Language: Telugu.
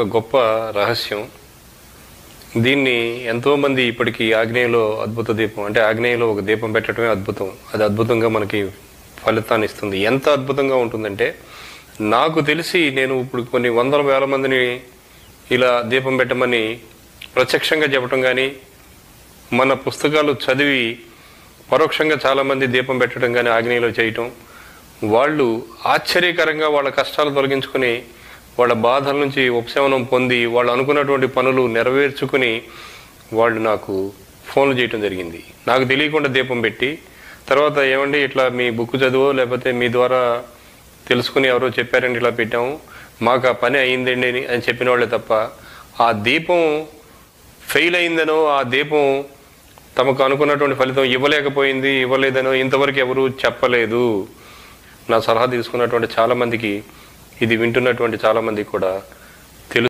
ఒక గొప్ప రహస్యం. దీన్ని ఎంతోమంది ఇప్పటికీ ఆగ్నేయంలో అద్భుత దీపం అంటే ఆగ్నేయంలో ఒక దీపం పెట్టడమే అద్భుతం. అది అద్భుతంగా మనకి ఫలితాన్ని ఇస్తుంది. ఎంత అద్భుతంగా ఉంటుందంటే నాకు తెలిసి నేను ఇప్పుడు కొన్ని వందల వేల మందిని ఇలా దీపం పెట్టమని ప్రత్యక్షంగా చెప్పడం కానీ, మన పుస్తకాలు చదివి పరోక్షంగా చాలామంది దీపం పెట్టడం కానీ ఆగ్నేయంలో చేయటం, వాళ్ళు ఆశ్చర్యకరంగా వాళ్ళ కష్టాలు తొలగించుకొని వాళ్ళ బాధల నుంచి ఉపశమనం పొంది వాళ్ళు అనుకున్నటువంటి పనులు నెరవేర్చుకుని వాళ్ళు నాకు ఫోన్లు చేయటం జరిగింది. నాకు తెలియకుండా దీపం పెట్టి తర్వాత ఏమండి ఇట్లా మీ బుక్ చదువో లేకపోతే మీ ద్వారా తెలుసుకుని ఎవరో చెప్పారండి ఇలా పెట్టాము, మాకు ఆ పని అయిందండి అని చెప్పిన వాళ్ళే తప్ప ఆ దీపం ఫెయిల్ అయిందనో ఆ దీపం తమకు అనుకున్నటువంటి ఫలితం ఇవ్వలేదనో ఇంతవరకు ఎవరు చెప్పలేదు. నా సలహా తీసుకున్నటువంటి చాలామందికి, ఇది వింటున్నటువంటి చాలామందికి కూడా